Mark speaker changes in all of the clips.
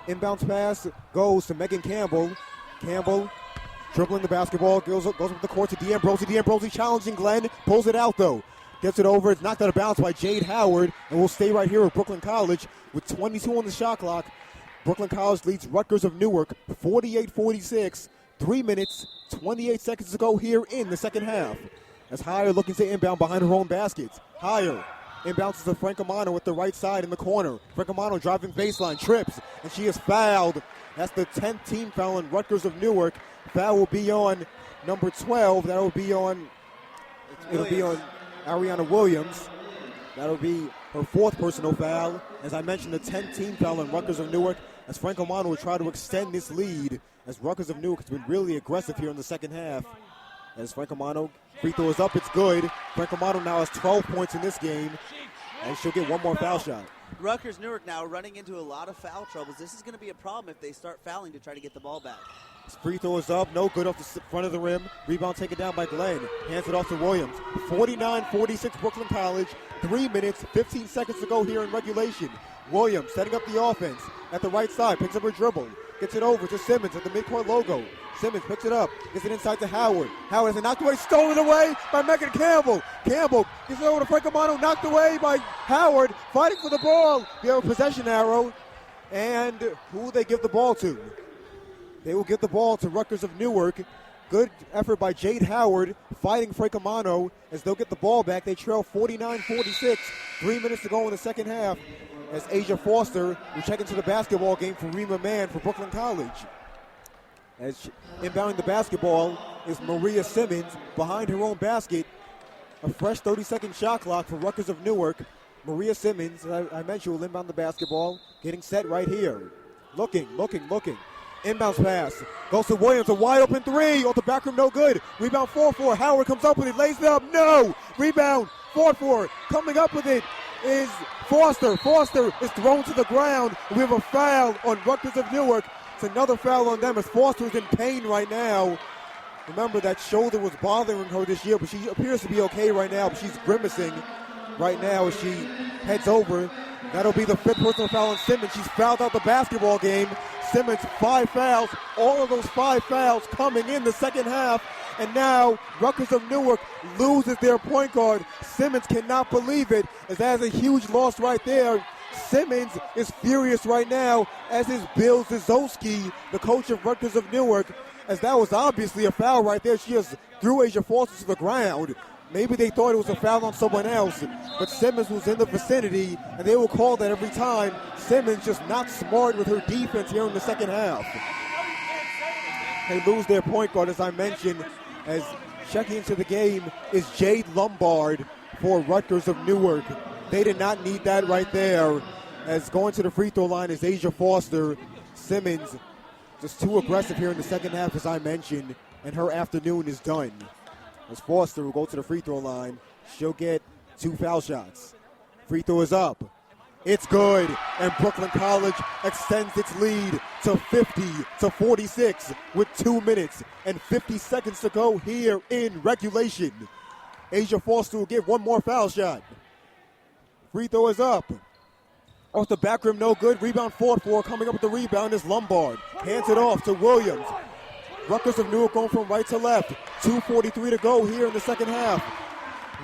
Speaker 1: Inbounds pass goes to Megan Campbell. Campbell dribbling the basketball, goes up the court to D'Ambrosi. D'Ambrosi challenging Glenn, pulls it out though. Gets it over, it's knocked out of bounds by Jade Howard, and we'll stay right here with Brooklyn College with 22 on the shot clock. Brooklyn College leads Rutgers of Newark 48-46. 3 minutes, 28 seconds to go here in the second half. As Higher looking to inbound behind her own baskets. Higher inbounds to Francomano with the right side in the corner. Francomano driving baseline, trips, and she is fouled. That's the 10th team foul on Rutgers of Newark. Foul will be on number 12. It'll be on Ariana Williams. That'll be her 4th personal foul. As I mentioned, the 10th team foul on Rutgers of Newark, as Francomano will try to extend this lead, as Rutgers of Newark has been really aggressive here in the second half. As Francomano, free throw is up, it's good. Francomano now has 12 points in this game, and she'll get one more foul shot.
Speaker 2: Rutgers Newark now running into a lot of foul troubles. This is going to be a problem if they start fouling to try to get the ball back.
Speaker 1: Free throw is up, no good off the front of the rim. Rebound taken down by Glenn. Hands it off to Williams. 49-46 Brooklyn College. 3 minutes, 15 seconds to go here in regulation. Williams setting up the offense at the right side. Picks up her dribble. Gets it over to Simmons at the midcourt logo. Simmons picks it up. Gets it inside to Howard. Howard has it knocked away. Stolen away by Megan Campbell. Campbell gets it over to Francomano. Knocked away by Howard. Fighting for the ball. They have a possession arrow. And who will they give the ball to? They will give the ball to Rutgers of Newark. Good effort by Jade Howard fighting Francomano as they'll get the ball back. They trail 49-46. 3 minutes to go in the second half as Asia Foster will check into the basketball game for Rima Mann for Brooklyn College. As inbounding the basketball is Maria Simmons behind her own basket. A fresh 30-second shot clock for Rutgers of Newark. Maria Simmons, I mentioned, will inbound the basketball. Getting set right here. Looking. Inbounds pass. Goes to Williams, a wide open three. Off the back rim, no good. Rebound 4-4. Howard comes up with it, lays it up. No! Rebound 4-4. Coming up with it is Foster. Foster is thrown to the ground. We have a foul on Rutgers of Newark. It's another foul on them as Foster is in pain right now. Remember, that shoulder was bothering her this year, but she appears to be okay right now. But she's grimacing right now as she heads over. That'll be the 5th personal foul on Simmons. She's fouled out the basketball game. Simmons, 5 fouls. All of those 5 fouls coming in the second half. And now Rutgers of Newark loses their point guard. Simmons cannot believe it, as that is a huge loss right there. Simmons is furious right now, as is Bill Zizowski, the coach of Rutgers of Newark, as that was obviously a foul right there. She just threw Asia Foster to the ground. Maybe they thought it was a foul on someone else, but Simmons was in the vicinity, and they will call that every time. Simmons just not smart with her defense here in the second half. They lose their point guard, as I mentioned, as checking into the game is Jade Lombard for Rutgers of Newark. They did not need that right there, as going to the free throw line is Asia Foster. Simmons just too aggressive here in the second half, as I mentioned, and her afternoon is done. As Foster will go to the free throw line, she'll get 2 foul shots. Free throw is up. It's good, and Brooklyn College extends its lead to 50-46 with 2 minutes and 50 seconds to go here in regulation. Asia Foster will get one more foul shot. Free throw is up. Off the back rim, no good. Rebound 4-4. Coming up with the rebound is Lombard. Hands it off to Williams. Rutgers of Newark going from right to left. 2:43 to go here in the second half.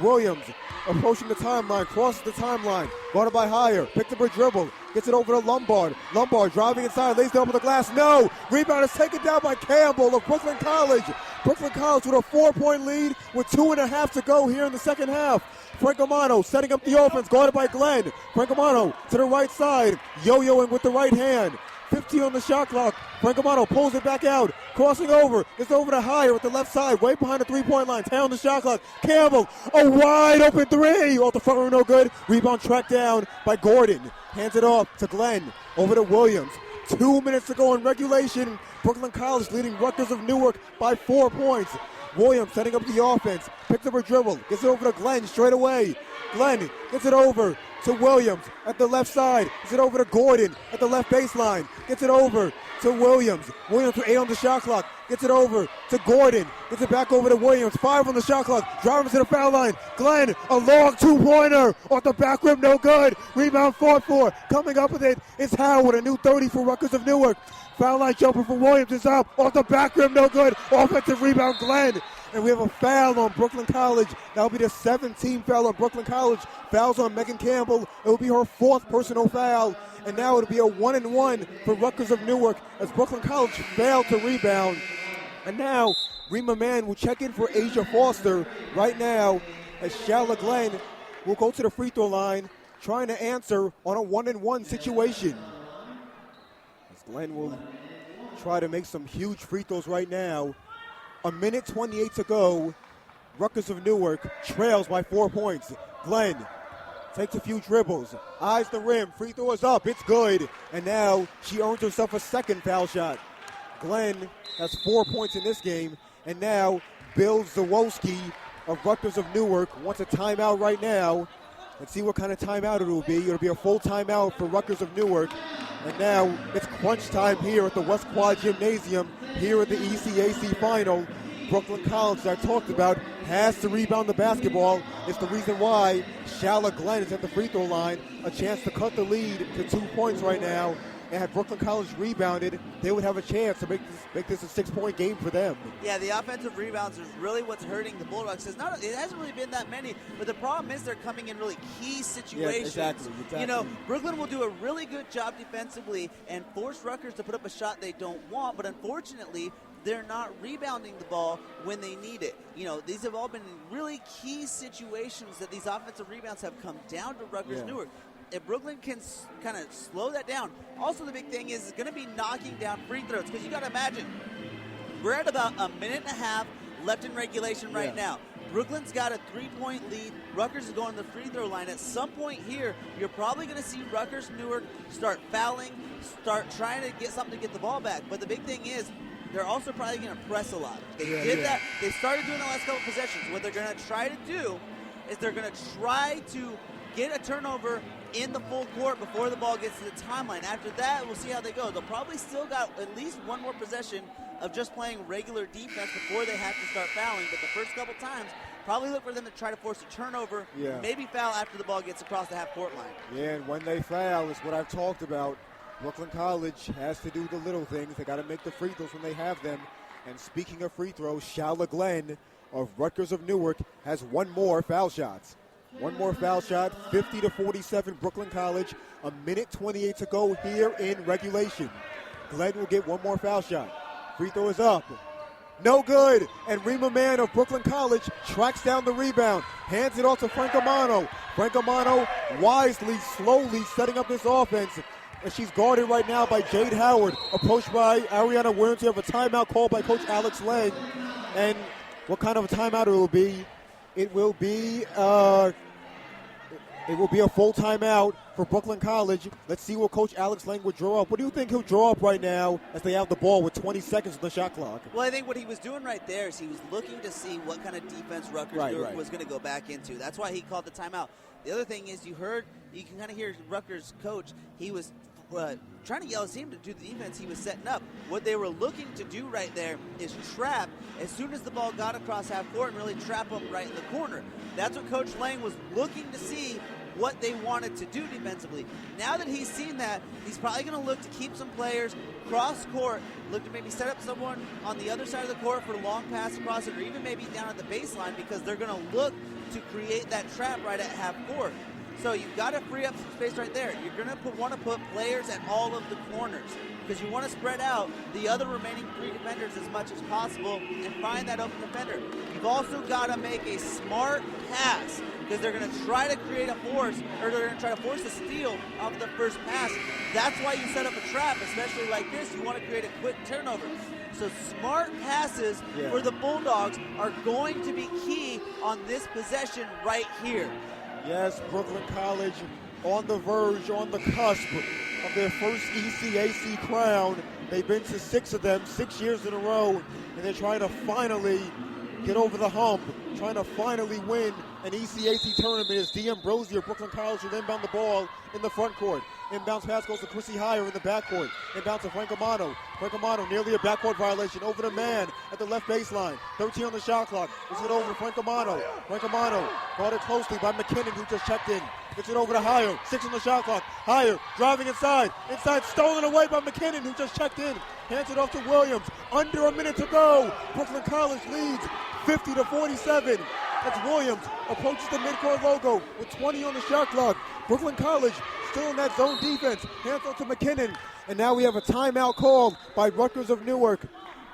Speaker 1: Williams approaching the timeline, crosses the timeline. Guarded by Higher. Picked up her dribble. Gets it over to Lombard. Lombard driving inside, lays down with the glass. No! Rebound is taken down by Campbell of Brooklyn College. Brooklyn College with a 4-point lead with 2.5 to go here in the second half. Francomano setting up the offense, guarded by Glenn. Francomano to the right side, yo-yoing with the right hand. 15 on the shot clock. Francomano pulls it back out, crossing over. It's over to Higher with the left side, way behind the three-point line. 10 on the shot clock. Campbell, a wide open three. Off the front row, no good. Rebound tracked down by Gordon. Hands it off to Glenn. Over to Williams. 2 minutes to go in regulation. Brooklyn College leading Rutgers of Newark by 4 points. Williams setting up the offense. Picks up her dribble. Gets it over to Glenn straight away. Glenn gets it over to Williams at the left side. Gets it over to Gordon at the left baseline. Gets it over to Williams. Williams with 8 on the shot clock. Gets it over to Gordon. Gets it back over to Williams. 5 on the shot clock. Driving to the foul line. Glenn, a long two-pointer off the back rim, no good. Rebound fought for. Coming up with it is Howard, a new 30 for Rutgers of Newark. Foul line jumper for Williams is up. Off the back rim, no good. Offensive rebound, Glenn. And we have a foul on Brooklyn College. That'll be the 17th foul on Brooklyn College. Fouls on Megan Campbell. It will be her 4th personal foul. And now it'll be a 1-and-1 for Rutgers of Newark as Brooklyn College failed to rebound. And now Rima Mann will check in for Asia Foster right now as Shala Glenn will go to the free throw line trying to answer on a 1-and-1 situation. As Glenn will try to make some huge free throws right now. A minute 28 to go. Rutgers of Newark trails by 4 points. Glenn takes a few dribbles, eyes the rim, free throw is up, it's good. And now she earns herself a second foul shot. Glenn has 4 points in this game. And now Bill Zawolski of Rutgers of Newark wants a timeout right now. Let's see what kind of timeout it will be. It'll be a full timeout for Rutgers of Newark. And now it's crunch time here at the West Quad Gymnasium, here at the ECAC Final. Brooklyn College, as I talked about, has to rebound the basketball. It's the reason why Shala Glenn is at the free throw line. A chance to cut the lead to 2 points right now. And had Brooklyn College rebounded, they would have a chance to make this a 6-point game for them.
Speaker 2: Yeah, the offensive rebounds is really what's hurting the Bulldogs. It hasn't really been that many, but the problem is they're coming in really key situations.
Speaker 1: Yeah, exactly.
Speaker 2: You know, Brooklyn will do a really good job defensively and force Rutgers to put up a shot they don't want, but unfortunately, they're not rebounding the ball when they need it. You know, these have all been really key situations that these offensive rebounds have come down to Rutgers Newark. If Brooklyn can kind of slow that down. Also, the big thing is going to be knocking down free throws, because you got to imagine we're at about a minute and a half left in regulation right now. Brooklyn's got a 3-point lead. Rutgers is going to the free throw line. At some point here, you're probably going to see Rutgers Newark start fouling, start trying to get something to get the ball back. But the big thing is, they're also probably going to press a lot. They did that. They started doing the last couple possessions. What they're going to try to do is they're going to try to get a turnover in the full court before the ball gets to the timeline. After that, we'll see how they go. They'll probably still got at least one more possession of just playing regular defense before they have to start fouling. But the first couple times, probably look for them to try to force a turnover, maybe foul after the ball gets across the half-court line.
Speaker 1: Yeah, and when they foul, is what I've talked about. Brooklyn College has to do the little things. They got to make the free throws when they have them. And speaking of free throws, Shala Glenn of Rutgers of Newark has one more foul shot. One more foul shot, 50-47 Brooklyn College. A minute 28 to go here in regulation. Glenn will get one more foul shot. Free throw is up. No good. And Rima Mann of Brooklyn College tracks down the rebound. Hands it off to Francomano. Francomano wisely, slowly setting up this offense. And she's guarded right now by Jade Howard. Approached by Ariana Williams. We have a timeout called by Coach Alex Lang. And what kind of a timeout it will be? It will be a full timeout for Brooklyn College. Let's see what Coach Alex Lang would draw up. What do you think he'll draw up right now as they have the ball with 20 seconds on the shot clock?
Speaker 2: Well, I think what he was doing right there is he was looking to see what kind of defense Rutgers was going to go back into. That's why he called the timeout. The other thing is you can kind of hear Rutgers' coach. He was trying to yell at him to do the defense he was setting up. What they were looking to do right there is trap as soon as the ball got across half court and really trap them right in the corner. That's what Coach Lang was looking to see what they wanted to do defensively. Now that he's seen that, he's probably going to look to keep some players cross court, look to maybe set up someone on the other side of the court for a long pass across it, or even maybe down at the baseline, because they're going to look to create that trap right at half court. So you've got to free up some space right there. You're going to want to put players at all of the corners because you want to spread out the other remaining 3 defenders as much as possible and find that open defender. You've also got to make a smart pass because they're going to try to create a force, or they're going to try to force a steal off the first pass. That's why you set up a trap, especially like this. You want to create a quick turnover. So smart passes for the Bulldogs are going to be key on this possession right here.
Speaker 1: Yes, Brooklyn College on the verge, on the cusp of their first ECAC crown. They've been to 6 of them, 6 years in a row, and they're trying to finally get over the hump, trying to finally win an ECAC tournament is D. Ambrosi of Brooklyn College will inbound the ball in the front court. Inbounds pass goes to Chrissy Heyer in the backcourt. Inbounds to Frank Amano. Frank Amano nearly a backcourt violation. Over to man at the left baseline. 13 on the shot clock. Gets it over to Frank Amano. Frank Amano guarded closely by McKinnon, who just checked in. Gets it over to Heyer. 6 on the shot clock. Heyer driving inside. Inside stolen away by McKinnon, who just checked in. Hands it off to Williams. Under a minute to go. Brooklyn College leads 50-47. That's Williams. Approaches the midcourt logo with 20 on the shot clock. Brooklyn College still in that zone defense. Hands off to McKinnon. And now we have a timeout called by Rutgers of Newark.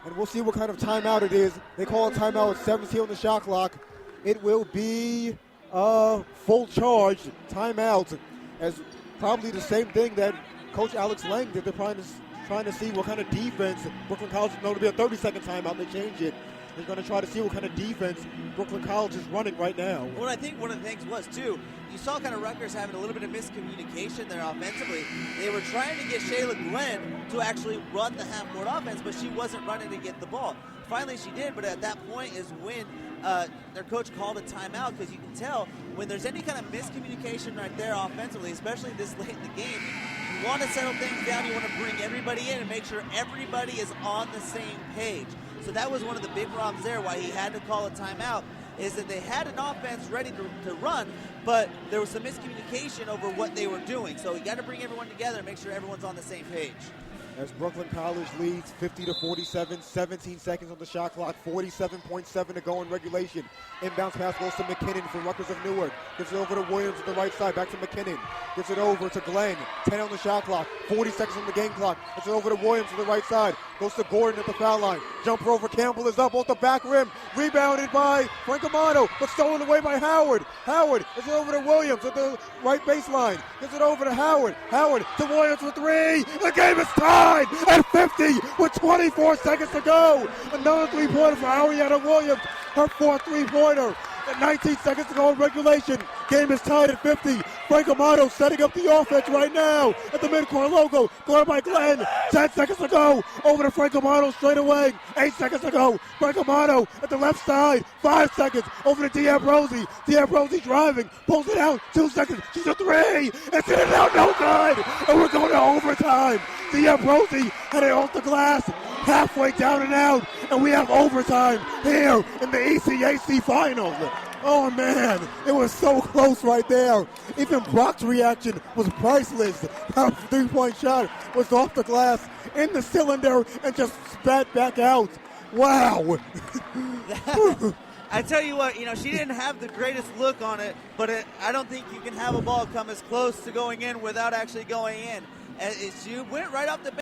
Speaker 1: And we'll see what kind of timeout it is. They call a timeout with 17 on the shot clock. It will be a full charge timeout, as probably the same thing that Coach Alex Lang did. They're trying to see what kind of defense Brooklyn College is known to be. A 30-second timeout. They change it. They're going to try to see what kind of defense Brooklyn College is running right now.
Speaker 2: Well, I think one of the things was, too, you saw kind of Rutgers having a little bit of miscommunication there offensively. They were trying to get Shayla Glenn to actually run the half-court offense, but she wasn't running to get the ball. Finally, she did, but at that point is when their coach called a timeout, because you can tell when there's any kind of miscommunication right there offensively, especially this late in the game, you want to settle things down. You want to bring everybody in and make sure everybody is on the same page. So that was one of the big problems there, why he had to call a timeout, is that they had an offense ready to run, but there was some miscommunication over what they were doing. So you got to bring everyone together and make sure everyone's on the same page.
Speaker 1: As Brooklyn College leads 50-47, 17 seconds on the shot clock, 47.7 to go in regulation. Inbounds pass goes to McKinnon from Rutgers of Newark. Gives it over to Williams at the right side, back to McKinnon. Gives it over to Glenn, 10 on the shot clock, 40 seconds on the game clock. Gives it over to Williams to the right side. Goes to Gordon at the foul line. Jumper over Campbell is up off the back rim. Rebounded by Frank Amano, but stolen away by Howard. Howard is over to Williams at the right baseline. Gives it over to Howard. Howard to Williams for three. The game is tied at 50 with 24 seconds to go. Another three-pointer for Ariana Williams. Her fourth three-pointer. At 19 seconds to go in regulation. Game is tied at 50. Frank Amano setting up the offense right now at the midcourt logo. Guarded by Glenn. 10 seconds to go. Over to Frank Amano straight away. 8 seconds to go. Frank Amano at the left side. 5 seconds. Over to D. Ambrosi. D. Ambrosi driving. Pulls it out. 2 seconds. She's a three. It's in and out. No good. And we're going to overtime. D. Ambrosi had it off the glass. Halfway down and out, and we have overtime here in the ECAC Finals. Oh, man, it was so close right there. Even Brock's reaction was priceless. Our three-point shot was off the glass in the cylinder and just spat back out. Wow.
Speaker 2: I tell you what, she didn't have the greatest look on it, but I don't think you can have a ball come as close to going in without actually going in. She went right off the